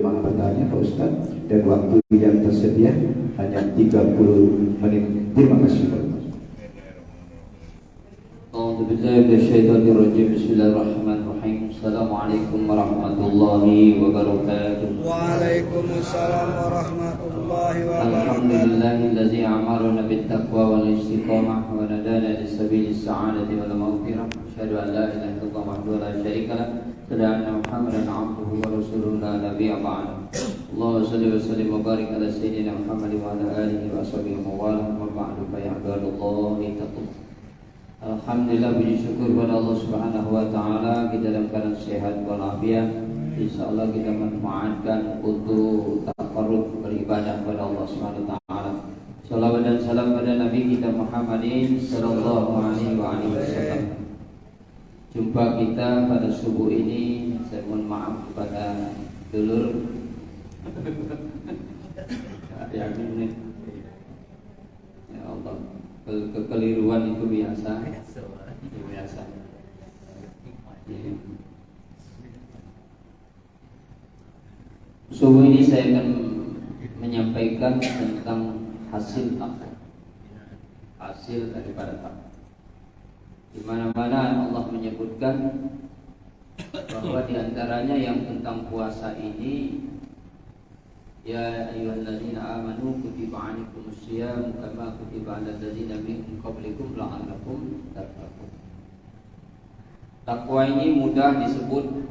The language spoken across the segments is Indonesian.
jemaah bertanya Pak Ustaz, dan waktu yang tersedia hanya 30 menit. Terima kasih Pak. Bismillahirrahmanirrahim. Assalamualaikum warahmatullahi wabarakatuh. Waalaikumsalam warahmatullahi wabarakatuh. Alhamdulillahillazi amarna bittaqwa wal istiqamah wa nadana lis-sabilis sa'adati wal maghfirah. Asyhadu an la ilaha illallah wahdahu la syarika lah. Asyhadu anna Muhammadan abduhu wa rasuluhu la nabiyya ba'dahu. Allahumma shalli wa sallim wa barik ala sayyidina Muhammad wa ala alihi wa sahbihi wa wala wa ba'du fa ya ibadallahi taqwa. Alhamdulillah, puji syukur kepada Allah Subhanahu wa taala, kita dalam keadaan sehat walafiat. Insyaallah kita manfaatkan untuk takarrub beribadah kepada Allah Subhanahu wa taala. Shalawat dan salam pada Nabi kita Muhammadin sallallahu alaihi wasallam. Jumpa kita pada subuh ini, saya mohon maaf kepada dulur ya Allah, kekeliruan itu biasa. Subuh ini saya akan menyampaikan tentang hasil takwa, hasil daripada takwa. Di mana-mana Allah menyebutkan bahwa di antaranya yang tentang puasa ini, ya ayyuhalladzina amanu kutiba 'alaikumus syiyam kama kutiba 'alal ladzina min qablikum la'allakum tattaqun. Takwa ini mudah disebut,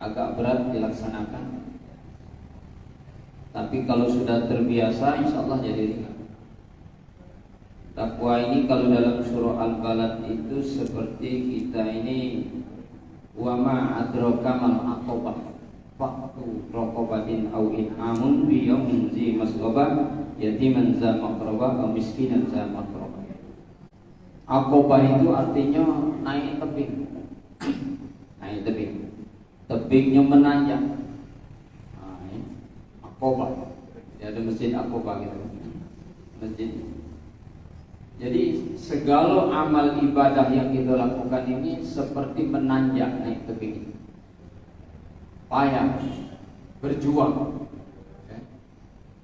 agak berat dilaksanakan. Tapi kalau sudah terbiasa, insyaallah jadi ringan. Takwa ini kalau dalam surah Al-Balad itu seperti kita ini, wa ma adraka mal aqabah faqtu raqabatin aw in'amun bi yawmin zi masghaba yatiman za maqraba aw miskinan za maqraba. Aqabah itu artinya naik tebing. Naik tebing. Tebingnya menanjak. Aqabah. Ya, ada masjid Aqabah gitu. Masjid. Jadi segala amal ibadah yang kita lakukan ini seperti menanjak naik tebing. Payah, berjuang.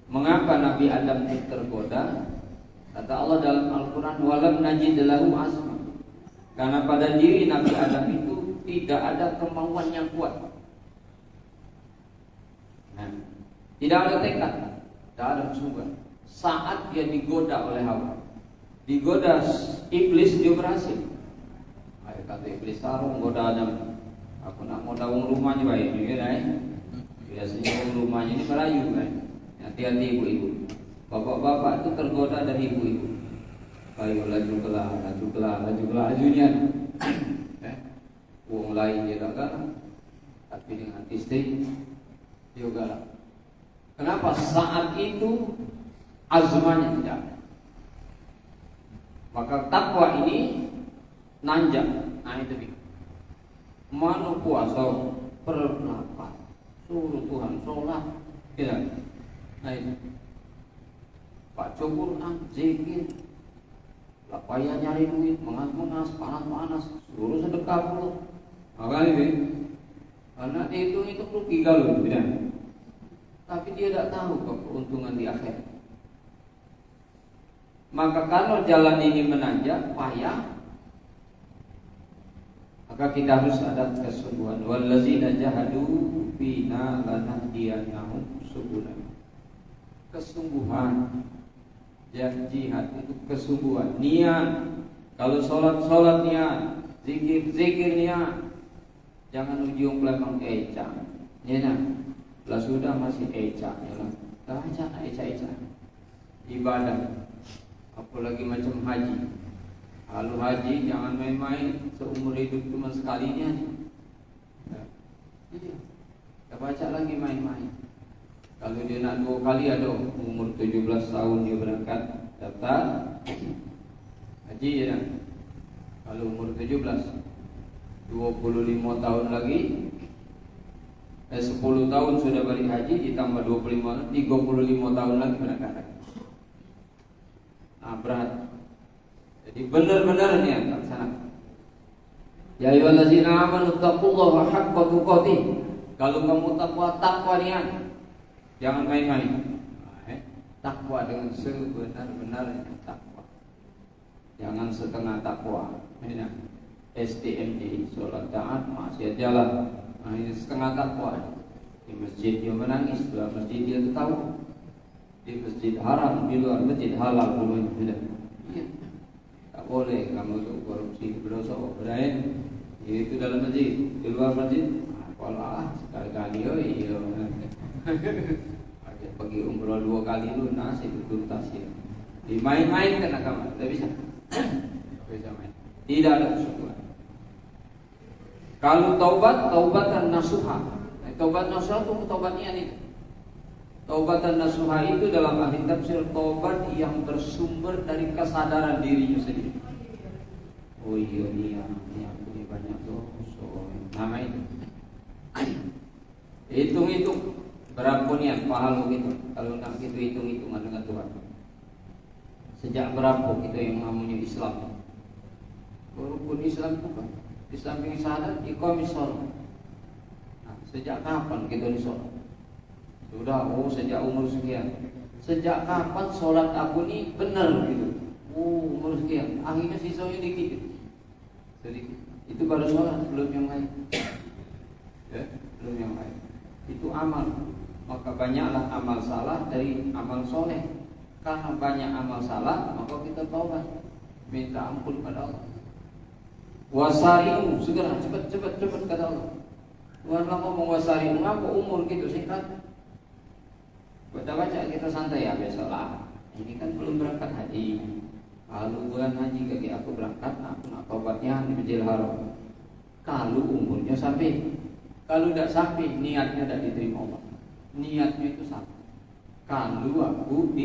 Mengapa Nabi Adam itu tergoda? Kata Allah dalam Al-Quran, walam najid lahu azma. Karena pada diri Nabi Adam itu tidak ada kemauan yang kuat. Tidak ada tekad, tidak ada kesungguhan. Saat dia digoda oleh Hawa, digoda iblis, dia berhasil. Ayo kata iblis, sarung goda Adam. Aku nak mau daung rumahnya baik juga dah. Biasanya rumahnya ini merayu kan. Hati-hati ibu-ibu. Bapak-bapak itu tergoda dari ibu-ibu. Ayo lajulah ajunya. Uang lain dia tak kalah. Tapi dengan istri dia galak. Kenapa? Saat itu azmannya tidak. Maka takwa ini nanjak, naik tebing. Mana puasa berapa? Suruh Tuhan sholat, tidak. Naik. Baca Quran, zikir, lah payah nyari duit, mengas-mengas, panas-panas, suruh sedekah dulu. Maka ini, karena dia itu rugi kalau tidak. Tapi dia tidak tahu keuntungan di akhir. Maka kalau jalan ini menanjak, payah, maka kita harus ada kesungguhan. Wallazina jahadu fina lanahdiyannahum subulana. Kesungguhan. Jihad itu kesungguhan. Niat. Kalau sholat niat. Zikir niat. Jangan ujung belakang eca. Ya nah. Lah sudah masih eca. Baca eca. Ibadah. Apalagi macam haji. Kalau haji jangan main-main, seumur hidup cuma sekalinya. Kita baca lagi main-main. Kalau dia nak 2 kali ada umur 17 tahun dia berangkat daftar haji ya. Kalau umur 17 25 tahun lagi 10 tahun sudah balik haji ditambah 25 35 tahun lagi berangkat. Berat. Jadi benar-benar niat laksanakan. Ya ayyuhallazina amanu taqullaha haqqa tuqatih Kalau kamu takwa niat, jangan main-main. Takwa dengan sebenar-benarnya takwa. Jangan setengah takwa. STMJ, sholat taat, maksiat jalan. Ini setengah takwa. Di masjid dia menangis, di luar masjid dia tertawa. Di masjid haram, di luar masjid halal. Iya. Tak boleh kamu itu korupsi, berdosa, berani. Itu dalam masjid, di luar masjid. Apalah sekali-kali iya. Pergi umroh 2 kali lunas itu tuntas ya. Dimain-main kan agama, tidak bisa. Bisa main. Tidak ada kesyukuran. Kalau taubatan nasuha. Taubat nasuha itu taubatnya ini. Taubatan nasuha itu dalam ahli tafsir taubat yang bersumber dari kesadaran dirinya sendiri. Oh iya, aku ini banyak dosa. Nama itu. Hitung-hitung berapa niat pahala gitu. Kalau nak gitu hitung-hitungan dengan Tuhan. Sejak berapa kita yang namanya Islam? Rukun Islam itu kan di samping syahadat iqamis shalah. Nah, sejak kapan kita di sholat? Sudah, sejak umur sekian. Sejak kapan sholat aku ini benar gitu? Umur sekian. Akhirnya sisanya dikit. Sedikit. Itu baru sholat, belum yang lain. Ya, belum yang lain. Itu amal. Maka banyaklah amal salah dari amal soleh. Karena banyak amal salah, maka kita taubat, minta ampun pada Allah. Wasari'u, segera cepat kata Allah. Tuhan lah ngomong wasari'u, ngapa umur gitu singkat? Baca kita santai ya besoklah. Ini kan belum berangkat haji. Kalau bulan haji kaki aku berangkat, aku nak taubatnya di Masjidil Haram. Kalau umurnya sampai, kalau tidak sampai, niatnya tidak diterima Allah. Niatnya itu sama. Kalau aku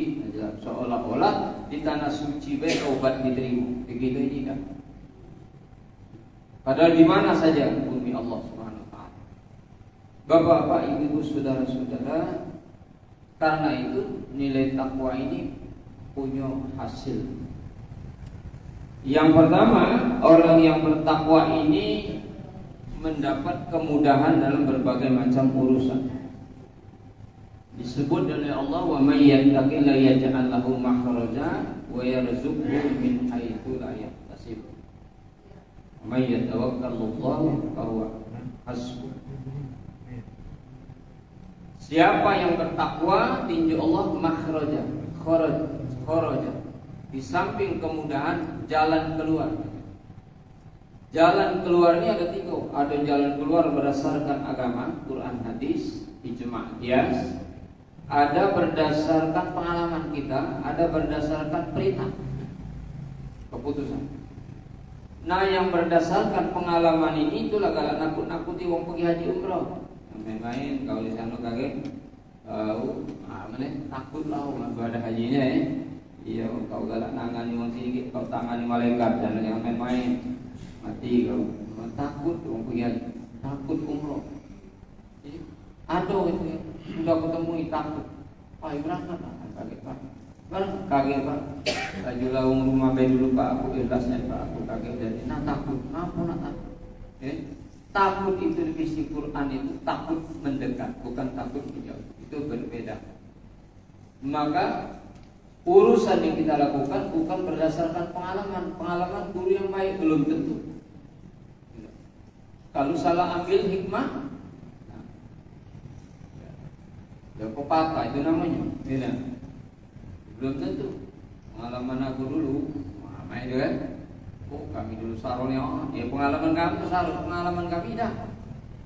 seolah-olah di tanah suci baik obat diterima. Begitu ini kan. Padahal di mana saja bumi Allah Subhanahu wa taala. Bapak-bapak, ibu-ibu, saudara-saudara, karena itu nilai takwa ini punya hasil. Yang pertama, orang yang bertakwa ini mendapat kemudahan dalam berbagai macam urusan. Disebut oleh Allah, wa may yattaqillaha yaj'al lahu makhraja wa yarzuqhu min haitsu la yahtasib. Wa may yatawakkalallahu fa huwa hasbuh. Siapa yang bertakwa, tinju Allah makhraja, kharaja. Di samping kemudahan, jalan keluar. Jalan keluarnya ada 3. Ada jalan keluar berdasarkan agama, Quran, hadis, ijma', qiyas. Ada berdasarkan pengalaman kita, ada berdasarkan perintah, keputusan. Nah, yang berdasarkan pengalaman ini itulah kalau nakut-nakuti wong pergi haji umroh. Main-main kalau di sana kaget, takut lah ada hajinya ya. Iya, kau galak nangani wong sini, kau tangani malaikat, jangan main-main. Mati kau. Takut wong pergi haji, takut umroh. Ada itu ya. Sudah ketemu takut. Pak berangkat kaget Pak. Kaget Pak. Tajulah rumah bayi dulu Pak, aku ikhlasnya Pak, aku kaget dari. Takut, nak takut. Takut itu di sisi Quran itu takut mendekat, bukan takut menjauh. Itu berbeda. Maka urusan yang kita lakukan bukan berdasarkan pengalaman guru yang baik belum tentu. Kalau salah ambil hikmah, pepatah itu namanya, tidak. Belum tentu. Pengalaman aku dulu, main itu kan. Kami dulu sarolnya, pengalaman kamu sarol, pengalaman kami dah.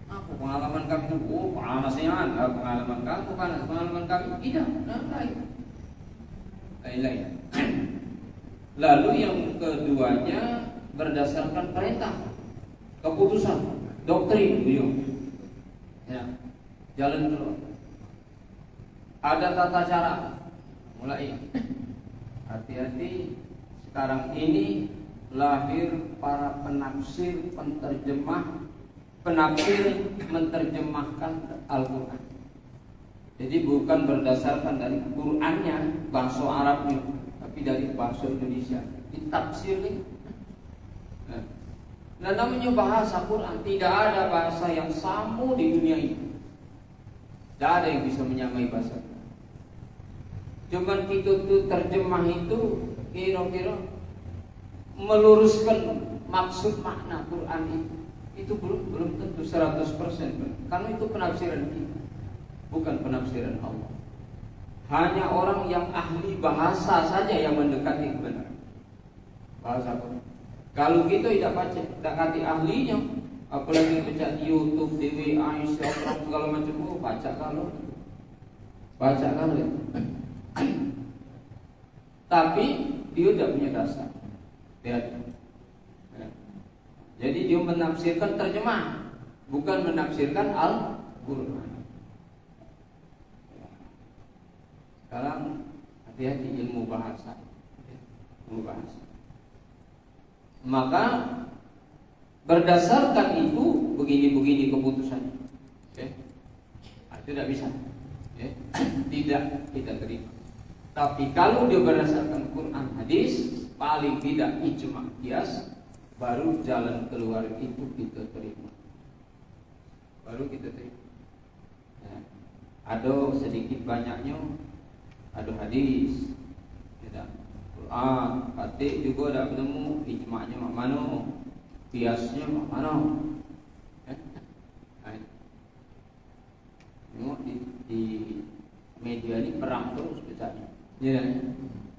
Apa pengalaman kami itu? Panasnya, pengalaman kamu panas, pengalaman kami tidak. Lain. Lalu yang keduanya berdasarkan perintah, keputusan, doktrin beliau. Ya, jalan keluar. Ada tata cara. Mulai. Hati-hati, sekarang ini lahir para penafsir, penafsir menerjemahkan Al-Quran. Jadi bukan berdasarkan dari Qurannya, bahasa Arabnya, tapi dari bahasa Indonesia. Ditafsir nih. Nah, namanya bahasa Quran, tidak ada bahasa yang sama di dunia ini. Tidak ada yang bisa menyamai bahasa. Cuman kita tuh terjemah itu kira-kira meluruskan maksud makna Quran itu belum tentu 100%, karena itu penafsiran kita, bukan penafsiran Allah. Hanya orang yang ahli bahasa saja yang mendekati kebenaran bahasa Quran. Kalau kita tidak baca, dekati ahlinya, apalagi baca di YouTube, di WA, Instagram segala macam, baca kalau tapi dia tidak punya dasar. Lihat. Jadi dia menafsirkan terjemah, bukan menafsirkan Al-Quran. Sekarang hati-hati ilmu bahasa. Maka berdasarkan itu begini keputusannya. Tidak bisa. Tidak kita terima. Tapi kalau dia berdasarkan Quran hadis, paling tidak ijma qiyas, baru jalan keluar itu kita terima. Ada sedikit banyaknya, ada hadis, tidak. Quran, hadis juga tidak ketemu ijma'nya mana, qiyasnya mana. Tengok di media ini perang terus bicaranya. Ya,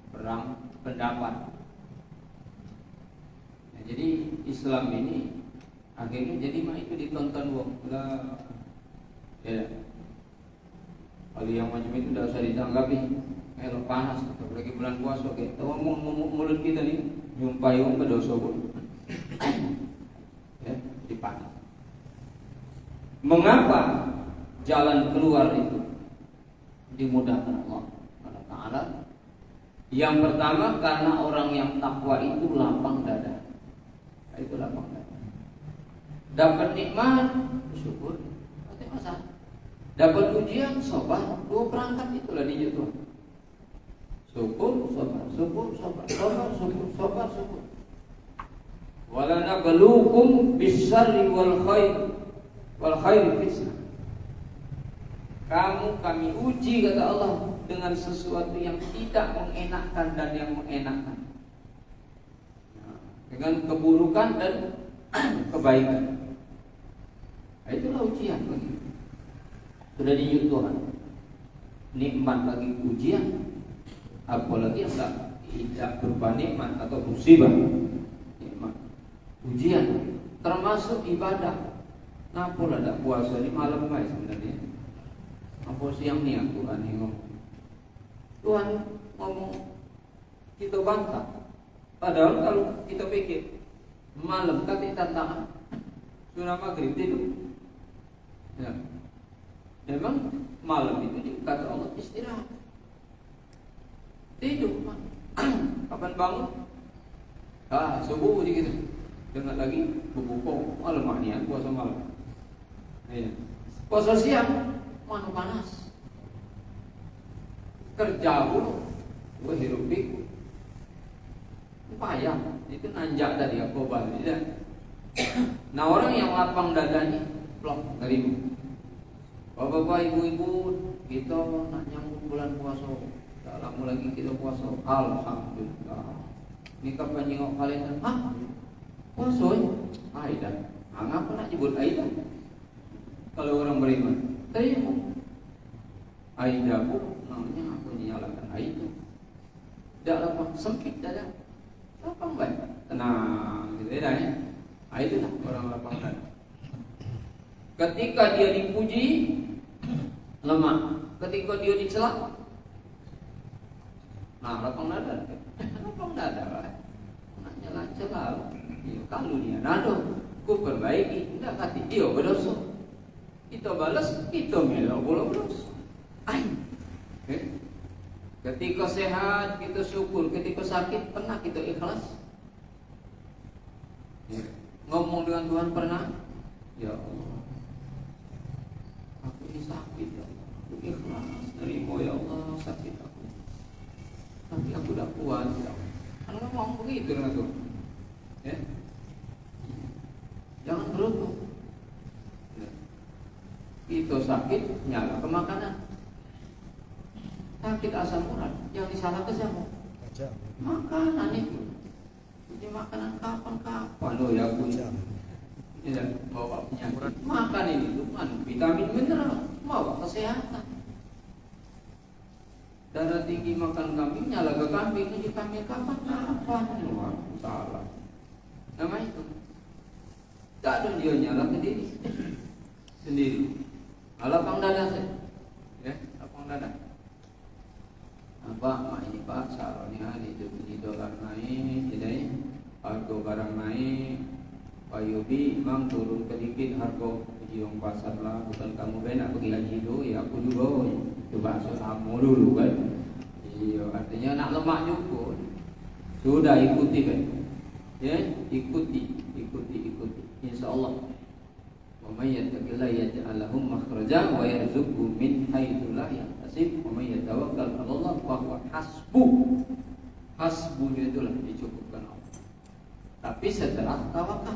perang pendapat. Nah, jadi Islam ini akhirnya jadi itu ditonton wong lah. Ya. Kalau yang macam itu tidak usah ditanggapi. Kalau panas, apalagi bulan puasa, kita ngomong mulut kita nih nyumpai wong berdosa pun. Ya, dipanas. Mengapa jalan keluar itu dimudahkan Allah Ta'ala? Yang pertama, karena orang yang takwa itu lapang dada. Itu lapang dada. Dapat nikmat, bersyukur, tidak masalah. Dapat ujian, sabar. Dua perangkat itulah di Tuhan. Syukur, sabar. Wala nabluukum bisyarri wal khairi fitnah. Kami uji, kata Allah, dengan sesuatu yang tidak mengenakkan dan yang mengenakkan, dengan keburukan dan kebaikan. Nah, itulah ujian bagi. Sudah diuji Tuhan. Nikmat bagi ujian, apalagi yang tidak berupa nikmat atau musibah. Nikmat, ujian, termasuk ibadah. Nah, pula ada puasa di malam baik sebenarnya. Apa siang nih Tuhan ngomong. Tuhan ngomong, kita bantah. Padahal kalau kita pikir malam kata tantangan, surah maghrib tidur. Ya. Memang malam itu kata Allah istirahat. Tidur. Kapan bangun? Subuh gitu. Dengar lagi berbuka malam maknian puasa malam. Ya. Puasa siang mana panas. Kerja pun gue hirup pikir. Payah. Itu nanjak tadi aku balik. Nah, orang yang lapang dadanya plong terima. Bapak-bapak, ibu-ibu, kita nak nyambung bulan puasa. Tak lama lagi kita puasa. Alhamdulillah. Ini kapan nyengok kalian? Puasa? Aidan. Ngapa nak nyebut Aidan? Kalau orang beriman, terima. Aidan pun namanya aku nyalakan Aidan. Tidak lapang, sempit dada. Lapang baik. Tenang, gitu ya. Itulah orang lapang dada. Ketika dia dipuji, lemah. Ketika dia dicela, nah lapang dada. Lapang dada. Anaknya lancar lah. Kalau dia nado, ku perbaiki. Tidak kata dia berdosa. Kita balas, kita melok bolos. Ketika sehat kita syukur, ketika sakit pernah kita ikhlas. Ngomong dengan Tuhan pernah? Ya Allah, aku ini sakit ya Allah, aku ikhlas nerima ya Allah sakit aku, tapi aku udah kuat ya Allah. Kan ngomong begitu dengan Tuhan. Ya? Jangan beruntung. Kita sakit, nyala ke makanan. Sakit asam urat, yang disalah ke siapa? Makanan itu. Jadi makanan kapan-kapan loh ya pun. Ya, bawa penyakit. Makan ini tuh kan vitamin mineral, bawa kesehatan. Darah tinggi makan kambing, nyala ke kambing, ini kambing kapan-kapan. Wah, salah. Nama itu. Tak ada dia nyala ke diri sendiri. Lapang dada saya, ya, lapang dada. Apa? Mak ini Pak, salahnya ini dolar naik, tidak? Harga barang naik, Pak Yobi, Mang turun sedikit harga jiong pasar lah. Bukan kamu benar pergi haji dulu, ya aku juga. Coba kamu dulu kan. Iya, artinya nak lemak juga. Sudah ikuti kan? Ya, ikuti. Insya Allah. Wa may yattaqillaha yaj'al lahu makhrajan wa yarzuqhu min haitsu la yahtasib wa may yatawakkal 'ala Allah fa huwa hasbuh. Hasbunya itulah dicukupkan Allah. Tapi setelah tawakal.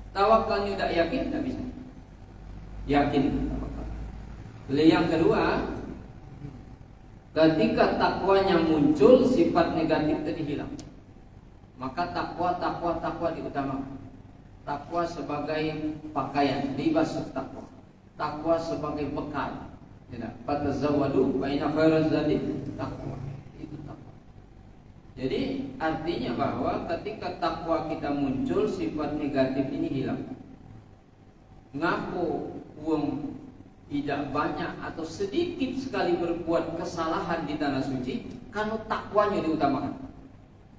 Tawakalnya tidak yakin tidak bisa. Yakin tawakal. Yang kedua, ketika takwanya muncul sifat negatif tadi hilang. Maka takwa diutamakan. Takwa sebagai pakaian, libas takwa. Takwa sebagai bekal. Fatazawwadu fa inna khairaz zadi takwa. Itu takwa. Jadi artinya bahwa ketika takwa kita muncul, sifat negatif ini hilang. Ngaku uang tidak banyak atau sedikit sekali berbuat kesalahan di tanah suci, karena takwanya diutamakan.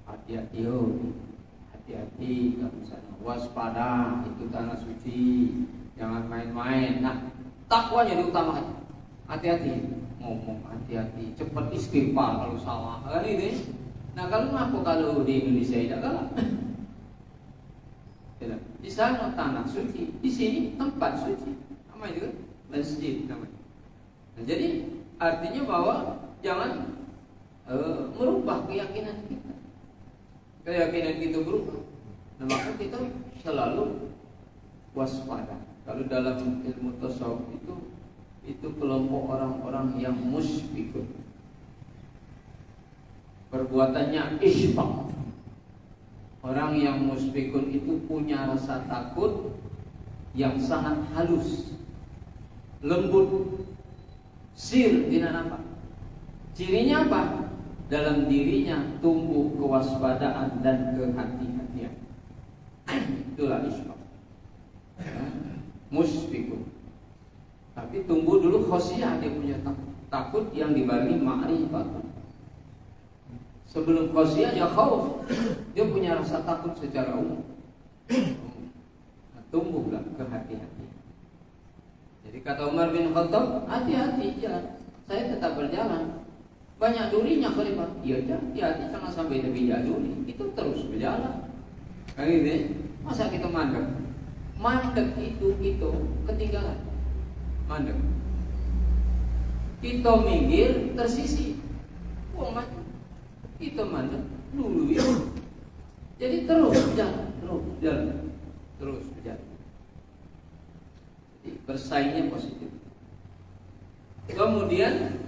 Hati-hati, kamu sana. Waspada, itu tanah suci, jangan main-main. Nah, takwanya diutamakan. Hati-hati, ngomong hati-hati, cepat istighfar kalau salah. Kan ini. Nah, kalau di Indonesia tidak kalah. Di sana tanah suci, di sini tempat suci. Namanya juga masjid namanya. Nah, jadi artinya bahwa jangan merubah keyakinan kita. Keyakinan kita berubah. Nah, maka kita selalu waspada. Kalau dalam ilmu tasawuf itu kelompok orang-orang yang musbikun. Perbuatannya isbaq. Orang yang musbikun itu punya rasa takut yang sangat halus, lembut, sir dina apa? Cirinya apa? Dalam dirinya tumbuh kewaspadaan dan kehati-hatian. Itulah isbaq. Musbikun. Tapi tumbuh dulu khosyah, dia punya takut yang dibarengi ma'rifat. Sebelum khosyah ya khauf. Dia punya rasa takut secara umum. Tumbuhlah kehati-hatian. Jadi kata Umar bin Khattab, hati-hati jalan. Saya tetap berjalan. Banyak durinya khalifah. Iya, hati-hati jangan sampai lebih duri. Itu terus berjalan. Kan gitu. Masa kita mandek? Mandek itu ketinggalan. Mandek. Kita minggir tersisi. Wah, maju. Kita mandek dulu ya. Jadi terus berjalan. Jadi bersaingnya positif. Kemudian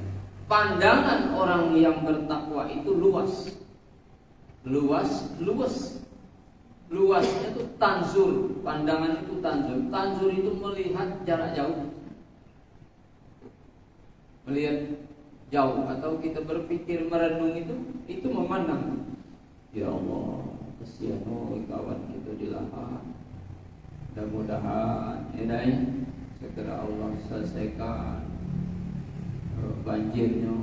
pandangan orang yang bertakwa itu luas. Luasnya itu tanzur, pandangan itu tanzur. Tanzur itu melihat jarak jauh. Melihat jauh atau kita berpikir merenung itu memandang. Ya Allah, kasihan kawan kita di lahan. Mudah-mudahan segera Allah selesaikan banjirnya,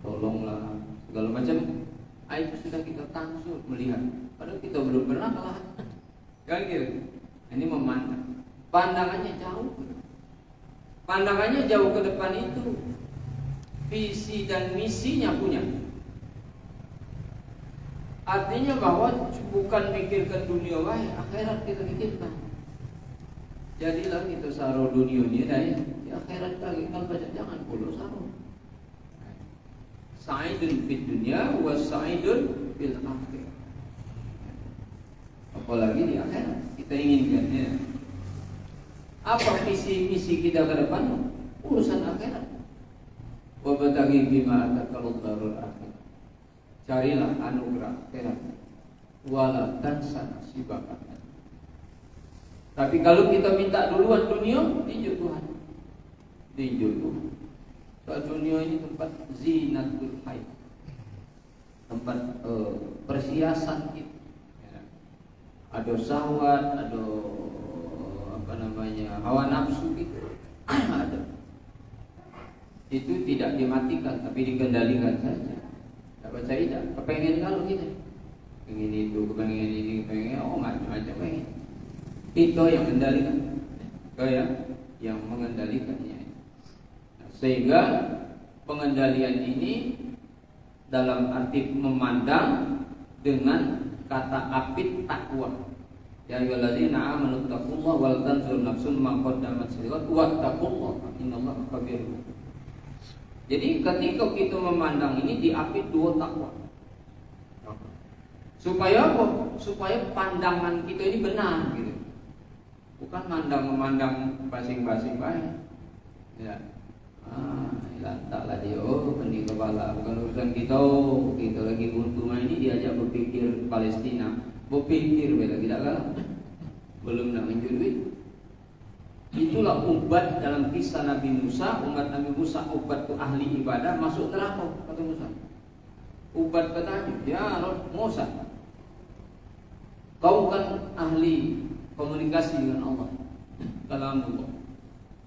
tolonglah segala macam. Itu sudah kita tanzur melihat. Padahal kita belum pernah ke lahan. Kan gitu. Ini memandang. Pandangannya jauh ke depan itu. Visi dan misinya punya. Artinya bahwa bukan mikirkan dunia wae, akhirat kita pikirkan. Jadilah kita saro dunia ini di akhirat lagi kan baca jangan puluh saro. Sa'idun fid dunya wa sa'idun fil akhirah. Apalagi di akhirat kita inginkan ya. Apa visi misi kita ke depan? Urusan akhirat. Wa bataghi bima atakallahu darul akhir. Carilah anugerah akhirat. Wala tansa nasibaka. Tapi kalau kita minta duluan dunia, tinjuk Tuhan. Tinjuk Tuhan. Soal dunia ini tempat zinatul hayat, tempat perhiasan kita. Ada syahwat, ada hawa nafsu gitu. Ada. Itu tidak dimatikan, tapi dikendalikan saja. Tak baca tidak. Kepengen kalau kita, pengen itu, kepengen ini, pengen macam-macam pengen. Itu yang mengendalikan, yang mengendalikannya. Sehingga pengendalian ini dalam arti memandang dengan kata apit takwa. Ya ayyuhalladzina amanu taqullaha wal tanzur nafsum ma qaddamat lighad wattaqullaha innallaha khabirun. Jadi ketika kita memandang ini diapit dua takwa. Supaya apa? Supaya pandangan kita ini benar gitu. Bukan memandang basing-basing baik. Ya. Tak lah dia, pening kepala. Bukan urusan kita. Kita lagi buntu ini diajak berpikir Palestina. Berpikir bela tidak kalah. Belum nak menjurui. Itulah ubat dalam kisah Nabi Musa. Umat Nabi Musa, ubat itu ahli ibadah, masuk neraka, kata Musa. Ubat bertanya, ya Musa, kau kan ahli komunikasi dengan Allah, kalamullah.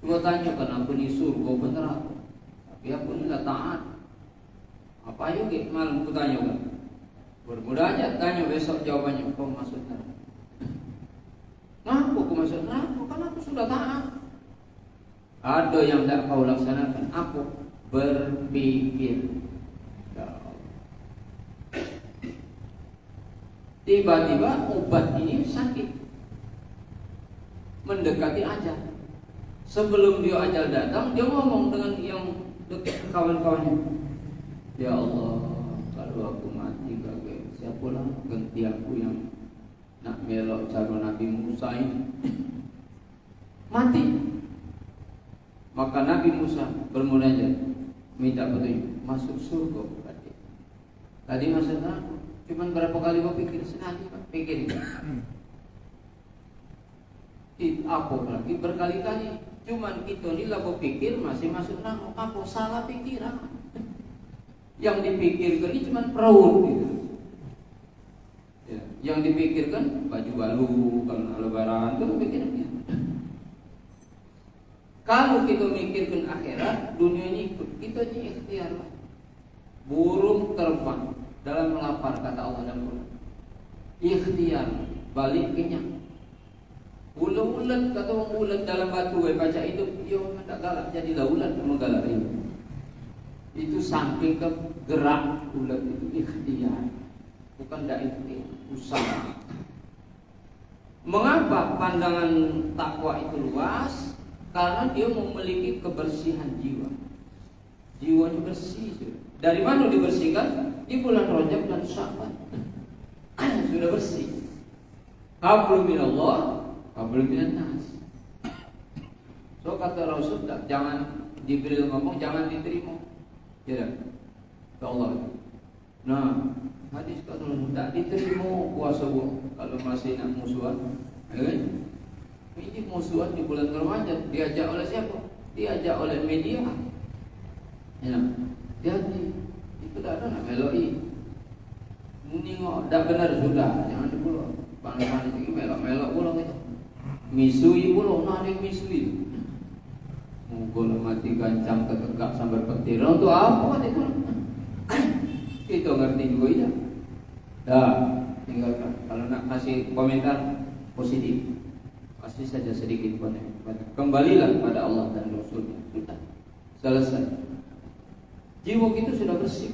Gua tanya kenapa ni surga bener, tapi aku ni lah taat. Apa ayo ke malam aku tanya kan? Bermudah aja tanya besok jawabannya kau masuk neraka. Kenapa aku masuk neraka? Karena aku sudah taat. Ada yang tak kau laksanakan. Aku berpikir. Tiba-tiba obat ini sakit, mendekati ajal. Sebelum dia ajal datang, dia ngomong dengan yang dekat kawan-kawannya. Ya Allah, kalau aku mati kagak, siapalah ganti aku yang nak melok cara Nabi Musa ini mati. Maka Nabi Musa bermunajat, minta petunjuk masuk surga. Tadi masuk neraka, cuman berapa kali berpikir senang pikir apa lagi berkali-kali. Cuman kita ni lah berpikir masih masuk neraka. Apa salah pikiran? Yang dipikirkan ini cuman peraut gitu. Ya, yang dipikirkan baju baru kalau lebaran itu pikirnya. Kalau kita mikirkan akhirat, dunia ini ikut. Kita ini ikhtiar. Burung terbang dalam melapar kata Allah dalam Quran. Ikhtiar balik kenyang. Ulat-ulat kata orang ulat dalam batu baca itu, yo tak galak jadilah ulat sama galak ini. Itu samping ke gerak ulat itu ikhtiar. Bukan dak ikhtiar, usaha. Mengapa pandangan takwa itu luas? Karena dia memiliki kebersihan jiwa. Jiwanya bersih. Dari mana dibersihkan? Di bulan Rajab dan Sya'ban. Sudah bersih. Hablum minallah, hablum minan nas. So kata Rasul, jangan Jibril ngomong jangan diterima. Ya. Allah. Nah, hadis kalau tak diterima puasa kalau masih nak musuhan, ya kan? Ini musuhan di bulan Ramadan diajak oleh siapa? Diajak oleh media. Ya. Jadi itu dah nak meloi. Nengok dah benar sudah, jangan dipulak. Panas-panas ini melok-melok pulang itu. Misui pulang, nah ada misui. Mungkin mati gancang tertegak sampai petir. Untuk apa itu? Kita ngerti juga ya. Dah, tinggalkan. Kalau nak kasih komentar positif, kasih saja sedikit komentar. Kembalilah pada Allah dan Rasulnya. Sudah selesai. Jiwa kita sudah bersih,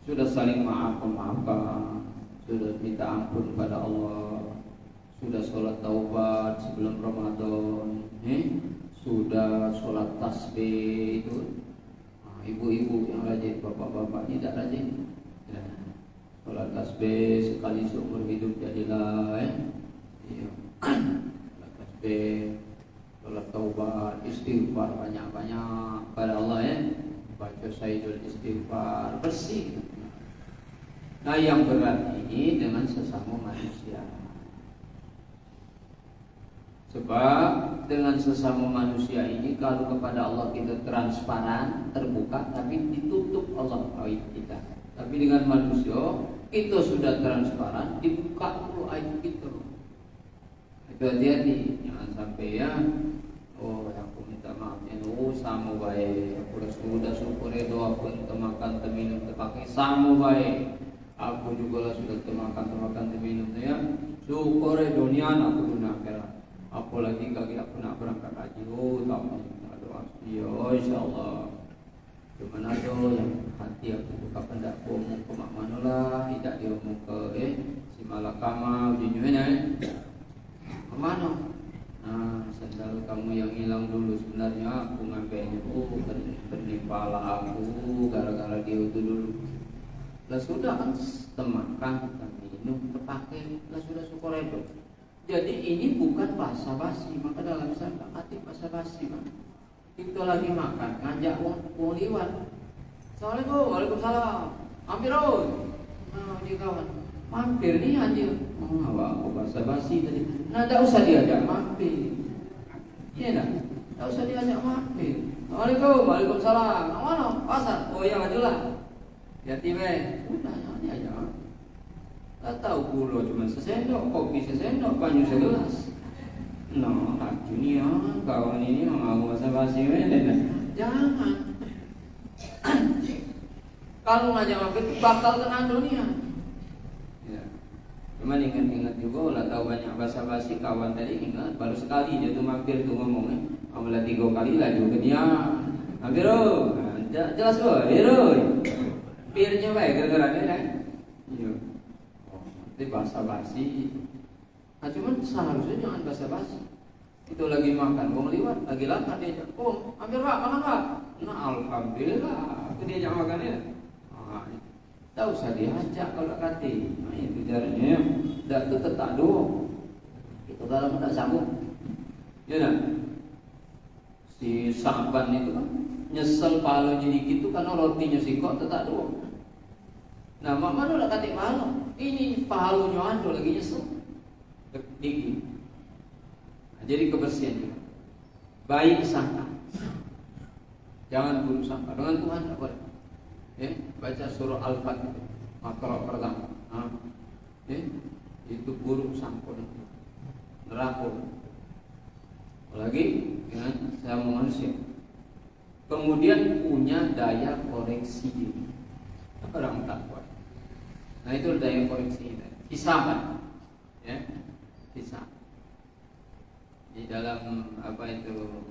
sudah saling memaafkan, sudah minta ampun pada Allah, sudah sholat taubat sebelum Ramadan, sudah sholat tasbih itu. Ibu-ibu yang rajin, bapak-bapak tidak rajin. Ya. Sholat tasbih sekali seumur hidup jadilah. Sholat tasbih. bertaubat, istighfar banyak-banyak pada Allah ya. Baca Sayyidul Istighfar, bersih. Nah yang berat ini dengan sesama manusia. Sebab dengan sesama manusia ini kalau kepada Allah kita transparan, terbuka, tapi ditutup Allah aib kita. Tapi dengan manusia kita sudah transparan, dibuka dulu aib kita. Itu hati-hati, jangan sampai ya. Oh, aku minta maaf ya, sama baik. Aku sudah syukur itu, aku termakan, terminum, terpakai sama baik. Aku juga sudah termakan, terminum ya. Syukur dunia, aku dunia akhirat. Apalagi kaki aku nak berangkat haji. Oh, tak ada ya, insyaallah. Cuma ada yang hati aku buka pendak omong ke mak mana lah, tidak diomong ke si malakama ujinya kemana? Nah, sandal kamu yang hilang dulu sebenarnya aku ngambilnya. Oh, pernipala aku gara-gara dia itu dulu. Lah sudah kan temakan, minum, terpakai, lah sudah syukur itu. Jadi ini bukan basa-basi, maka dalam sabda hati basa-basi, Pak. Kita lagi makan, ngajak wong liwat. Assalamualaikum, waalaikumsalam. Mampir nah, dia kawan. Mampir nih anjir. Oh, aku basa-basi tadi. Nah, tak usah diajak mampir. Iya dah. Tak usah diajak mampir. Assalamualaikum, waalaikumsalam. Mana? Pasar. Oh iya, majulah. Hati-hati weh. Udah, diajak. Tak tahu gula cuma sesendok, kopi sesendok, banyu segelas. Nah, racun ya, kawan ini mau basa-basi weh. Jangan. Kalau ngajak mampir bakal kena dunia. Ya. Cuman ingat-ingat juga lah, tahu banyak basa-basi kawan tadi ingat baru sekali dia tuh mampir tuh ngomongnya. Amalah 3 kali lagi ke dia. Mampir jelas kok, pirnya baik gara-gara dia kan. Iya. Itu basa-basi. Nah, cuman seharusnya jangan basa-basi. Itu lagi makan, mau liwat, lagi lapar dia. Oh, hampir Pak, makan Pak. Nah, alhamdulillah, itu dia jangan makan ya. Tak usah diajak kalau kata. Nah, itu caranya. Dak itu tetap doang. Itu kalau tidak sanggup. Ya kan? Si Sa'ban itu kan nyesel pahalanya dikit itu karena rotinya singkok tetap doang. Nah, mana udah kata pahala? Ini pahalanya ando lagi nyesel. Dikit. Nah, jadi kebersihan juga. Baik sangka. Jangan buruk sangka. Dengan Tuhan tak boleh. Baca surah Al-Fatihah makro pertama. Itu buruk sangka. Neraka. Apalagi dengan sama manusia. Kemudian punya daya koreksi diri. Orang takwa. Nah, itu daya koreksi kita. Hisaban. Ya. Hisab. Di dalam apa itu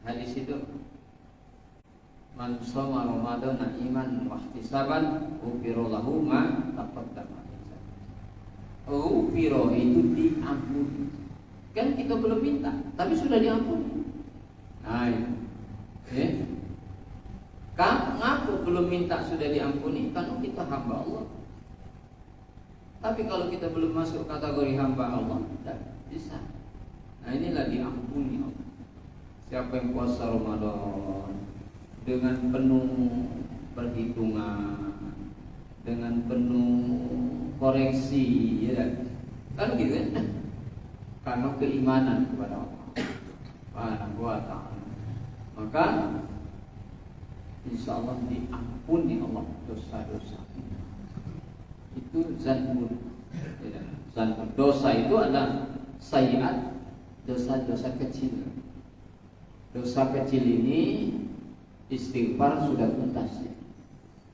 hadis itu man shoma Ramadan iman wa ihtisaban ghufira lahu ma taqaddama. Ghufira itu diampuni. Kan kita belum minta, tapi sudah diampuni. Nah, itu. Ngaku belum minta sudah diampuni karena kita hamba Allah. Tapi kalau kita belum masuk kategori hamba Allah, tidak bisa. Nah, inilah diampuni Allah. Siapa yang puasa Ramadan dengan penuh perhitungan, dengan penuh koreksi, ya kan gitu kan? Karena keimanan kepada Allah Subhanahu wa ta'ala, maka insya Allah diampuni Allah dosa-dosa. Itu zanbun. Zanbun dosa itu adalah sayyiat, dosa-dosa kecil. Dosa kecil ini istighfar sudah tuntas ya.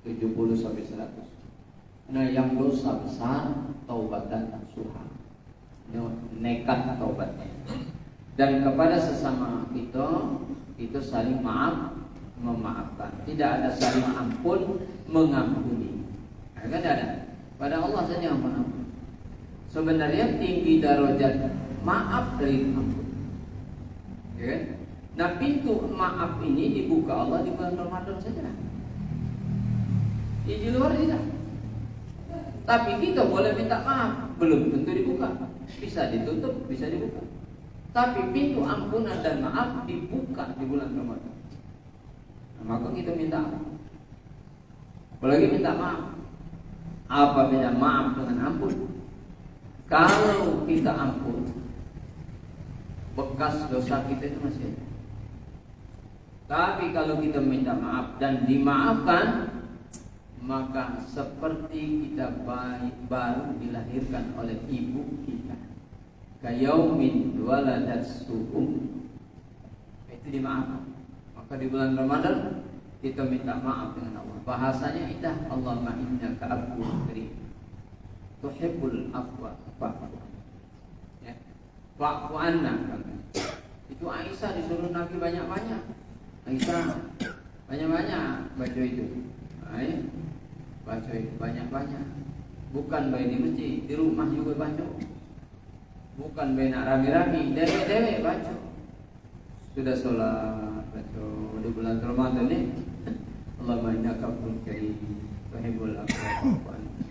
70 sampai 100. Nah, yang dosa besar taubatan nasuha. Nekat taubatnya. Dan kepada sesama kita itu saling maaf, memaafkan. Tidak ada saling ampun, mengampuni. Nah, kan ada. Pada Allah saja yang mengampuni. Sebenarnya tinggi darajat maaf dari ampun. Ya kan? Nah, pintu maaf ini dibuka Allah di bulan Ramadan saja. Di luar tidak. Tapi kita boleh minta maaf, belum tentu dibuka. Bisa ditutup, bisa dibuka. Tapi pintu ampunan dan maaf dibuka di bulan Ramadan. Nah, maka kita minta ampun. Apalagi minta maaf. Apa beda maaf dengan ampun? Kalau kita ampun, bekas dosa kita itu masih ada. Tapi kalau kita minta maaf dan dimaafkan, maka seperti kita baru dilahirkan oleh ibu kita. Kayaumin waladat suhum. Itu dimaafkan. Maka di bulan Ramadan kita minta maaf dengan Allah. Bahasanya indah. Allahumma innaka afuwwun karim. Tuhibbul afwa fa'fu. Ya. Fa'fu anna. Itu Aisyah disuruh Nabi banyak-banyak. Aisyah banyak-banyak baca itu. Baca itu banyak-banyak. Bukan baik di masjid, di rumah juga baca. Bukan baik nak rame-rame, dewek-dewek baca. Sudah sholat baca di bulan Ramadan ni. Allahumma innaka afuwwun karim, tuhibbul afwa fa'fu anni.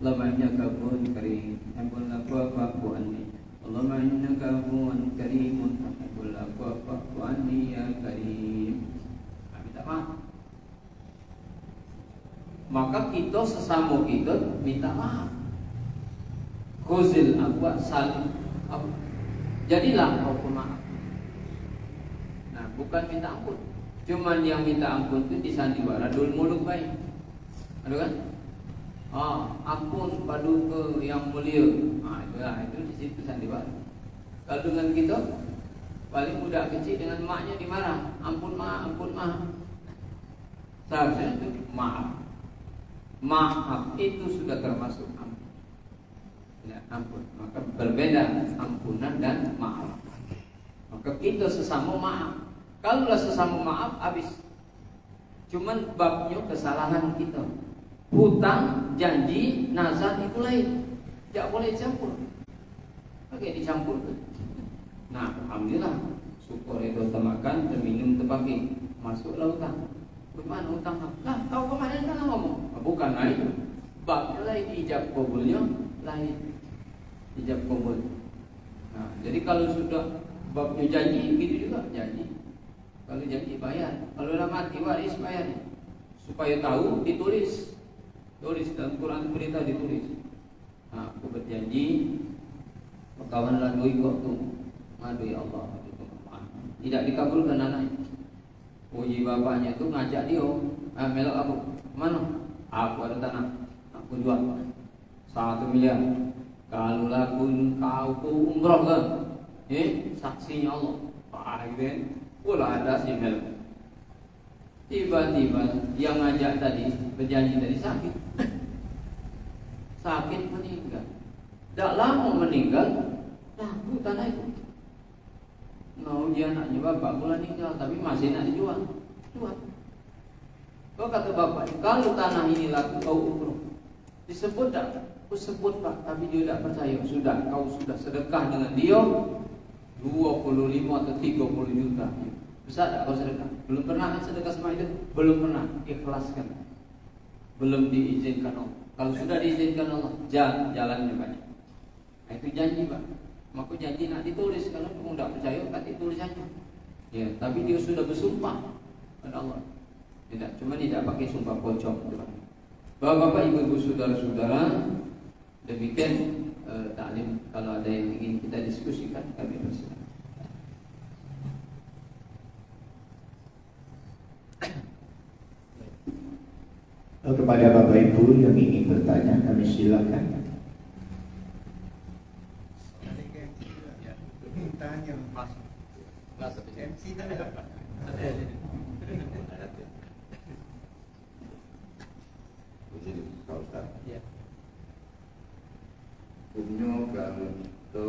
Allahumma innaka afuwwun karim, tuhibbul afwa fa'fu anni. Allahumma innaka afuwwun karim, tuhibbul afwa fa'fu anni ya karim. Minta maaf. Maka kita sesama kita minta maaf. Khuzil afwa salim. Jadilah kau pemaaf. Nah, bukan minta ampun. Cuman yang minta ampun itu disandiwara dul muluk baik. Ada kan? Ampun padu ke yang mulia. Itu di situ sandiwara. Kalau dengan kita paling muda kecil dengan maknya dimarah. Ampun ma, ampun ma. Seharusnya itu maaf. Maaf itu sudah termasuk ampun. Ya, ampun. Maka berbeda ampunan dan maaf. Maka kita sesama maaf. Kalau sesama maaf habis. Cuman babnya kesalahan kita. Hutang, janji, nazar itu lain. Tidak boleh campur. Oke, dicampur. Nah, alhamdulillah. Syukur itu termakan, terminum, terpakai. Masuklah hutang. Bagaimana hutang? Lah, tahu kemarin kan ngomong. Bukan lain. Babnya lain, ijab kabulnya lain. Ijab kabul. Nah, jadi kalau sudah babnya janji, gitu juga janji. Kalau janji bayar. Kalau dah mati waris bayar. Supaya tahu ditulis. Tulis dalam Quran berita ditulis. Nah, aku berjanji kawan ladui kok tu. Madui Allah. Tidak dikabulkan anak. Puji bapaknya tu ngajak dia. Melok aku. Mana? Aku ada tanah. Aku jual 1 miliar. Kalau lagu kau umroh kan? Saksinya Allah. Pula ada si Mel. Tiba-tiba yang ngajak tadi berjanji tadi sakit. Sakit meninggal. Tak lama meninggal, laku tanah itu. Mau dia anaknya bapak pula meninggal, tapi masih nak dijual. Jual. Kau kata bapak, kalau tanah ini laku kau umroh. Disebut tak? Aku sebut pak, tapi dia tak percaya. Sudah, kau sudah sedekah dengan dia 25 atau 30 juta. Besar tak kau sedekah? Belum pernah sedekah sama itu? Belum pernah. Ikhlaskan. Belum diizinkan Allah. Kalau sudah diizinkan Allah, jalannya banyak. Nah, itu janji pak. Maka janji nak ditulis. Kalau kamu tak percaya, kan ditulis saja. Ya, tapi dia sudah bersumpah pada Allah. Tidak, cuma tidak pakai sumpah pocong. Bapak-bapak, ibu-ibu, saudara-saudara, demikian taklim. Kalau ada yang ingin kita diskusikan, kami bersilakan. Kepada Bapak Ibu yang ingin bertanya, kami silakan. Tanya Mas. MC dah dapat. Jadi, Pak Ustaz. Ya. Hukumnya kalau kita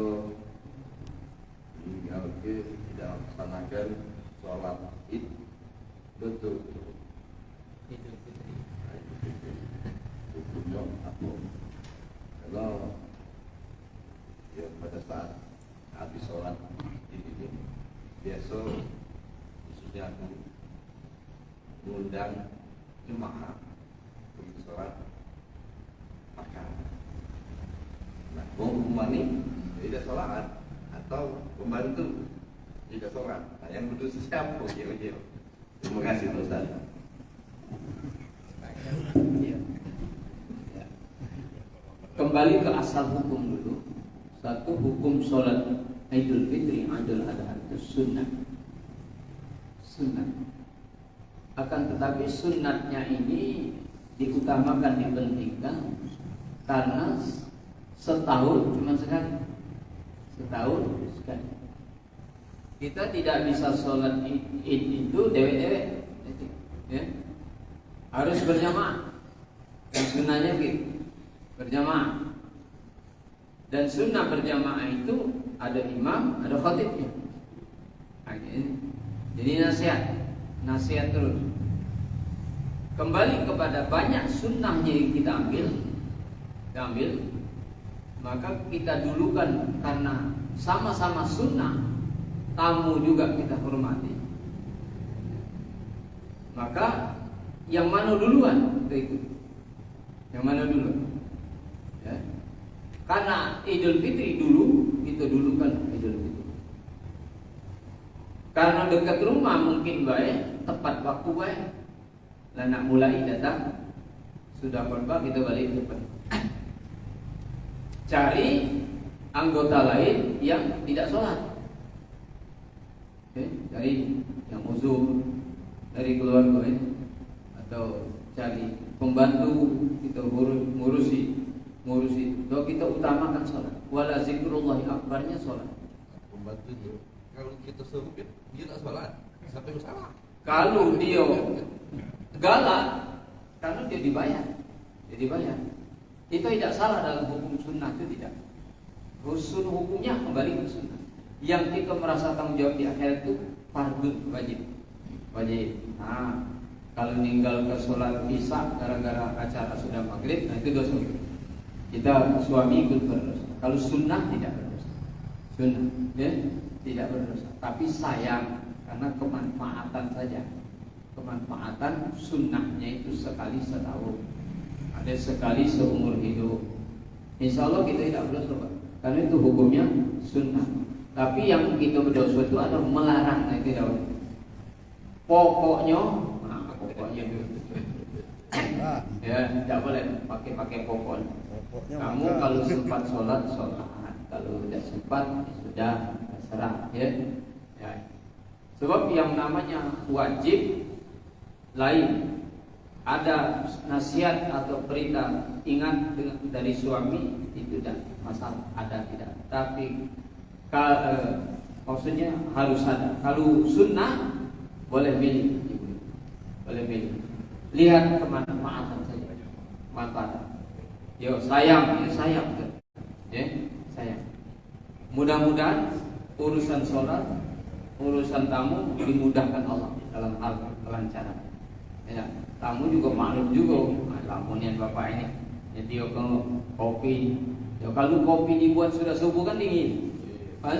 meninggal tidak melaksanakan sholat id betul. Hukumnya apa? Kalau ya pada saat habis sholat id itu biasa khususnya aku mengundang jemaah untuk sholat makan. Nah, hukuman ini tidak sholat atau pembantu tidak sholat. Nah, yang berdosa siapa? Oke. Terima kasih Pak Ustaz. Ya. Ya. Kembali ke asal hukum dulu. Satu, hukum sholat Idul Fitri Idul Adha itu sunnah. Sunnah. Akan tetapi sunnatnya ini diutamakan, dipentingkan karena setahun cuma sekali. Setahun sekali. Kita tidak bisa sholat id itu dewek-dewek, ya. Harus berjamaah. Dan sunnahnya gitu, berjamaah. Dan sunnah berjamaah itu ada imam, ada khatibnya. Jadi nasihat terus. Kembali kepada banyak sunnahnya yang kita ambil, maka kita dulukan karena sama-sama sunnah, tamu juga kita hormati. Maka yang mana duluan kita ikut. Yang mana duluan? Ya. Karena Idul Fitri dulu, kita dulukan Idul Fitri. Karena dekat rumah mungkin baik, tepat waktu baik. Lah nak mulai datang, sudah khutbah kita balik depan. Cari anggota lain yang tidak sholat. Cari yang uzur dari keluarga ini, atau cari pembantu kita ngurusi. Kalau kita utamakan sholat, wala zikrullahi akbarnya sholat. Pembantu itu kalau kita suruh dia tak sholat sampai usaha. Kalau dia galak, karena dia dibayar. Itu tidak salah dalam hukum sunnah, itu tidak. Usul hukumnya kembali ke sunnah. Yang kita merasa tanggung jawab di akhirat itu fardun, wajib. Nah, kalau meninggal ke sholat isya gara-gara acara sudah maghrib, nah itu dosa. Kita suami ikut berdosa. Kalau sunnah tidak berdosa. Sunnah, ya, tidak berdosa. Tapi sayang karena kemanfaatan saja. Kemanfaatan sunnahnya itu sekali setahun, ada sekali seumur hidup. Insya Allah kita tidak berdosa, Pak. Karena itu hukumnya sunnah. Tapi yang kita berdosa itu adalah melarang, nah itu tidak. Pokoknya ya tidak boleh pakai pokoknya. Kamu kalau sempat sholat, kalau tidak sempat sudah serah, ya. Sebab yang namanya wajib lain, ada nasihat atau perintah ingat dari suami itu tidak masalah, ada tidak. Tapi maksudnya harus ada. Kalau sunnah boleh milih, boleh milih. Lihat kemanfaatan saja, manfaat. Yo sayang, ya sayang. Mudah-mudahan urusan sholat, urusan tamu dimudahkan Allah dalam hal kelancaran. Ya, tamu juga maklum juga, lamunian bapak ini. Jadi kalau kopi, kalau kopi dibuat sudah subuh kan dingin, kan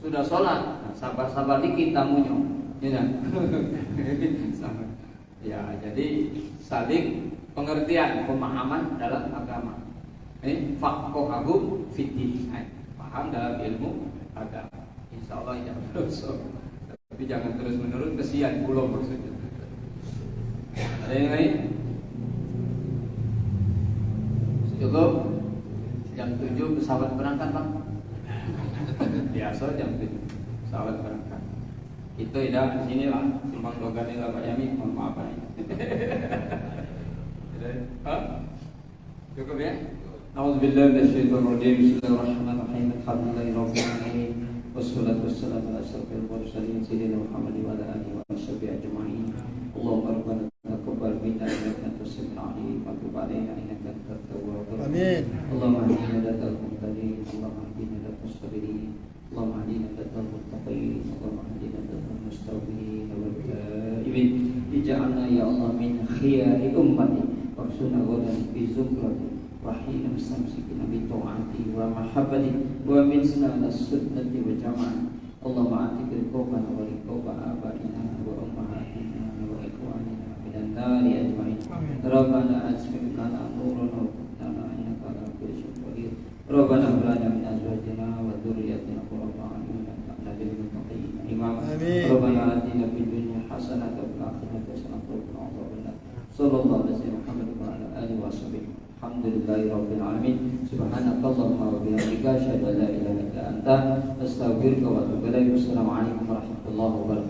sudah sholat, nah, sabar dikit tamunya, ya. Ya, jadi saling pengertian, pemahaman dalam agama. Faqahu fiddin, paham dalam ilmu agama. Insya Allah tidak berdosa. Tapi jangan terus menerus, kesian pulau maksudnya. Ada yang lain? Cukup? Jam 7 pesawat berangkat, Pak. Biasa jam 7 pesawat berangkat. Kita tidak di sini lah, simpang dogan ini lah Pak Yami, mohon maaf Pak. Cukup ya? A'udzubillahi minasyaitonir rajim. Bismillahirrahmanirrahim. Alhamdulillahirabbil alamin. Wassalatu wassalamu ala asyrofil mursalin sayyidina Muhammad wa ala alihi wa sahbihi ajma'in. Allahumma rabbana taqabbal minna innaka antas samiul alim wa tub 'alaina innaka antat tawwabur rahim. Allahumma hdina ilatal muhtadin, Allahumma hdina ilatas sabirin, Allahumma hdina ilatal muttaqin, Allahumma hdina ilatal mustaqim wal taibin. Ij'alna ya Allah min khiyari ummati waksuna ghadan fi zumrati wahina mustamsikina bi ta'ati wa mahabbati wa min sunnati sunnati wa jama'ah. Allahumma atik riqabana wa riqaba abaina wa ummahatina wa ikhwanina minan nari ajma'in. Rabbana asmik lana nurana wa qina innaka ala kulli syai'in qadir. Rabbana hab lana min azwajina wa dhurriyyatina qurrata Sallallahu alaihi Muhammad wa ala alihi washabihi. Alhamdulillahirabbil alamin. Subhanakallahumma wa bihamdika asyhadu an la ilaha illa anta astaghfiruka wa atubu ilaik. Wassalamualaikum warahmatullahi wabarakatuh.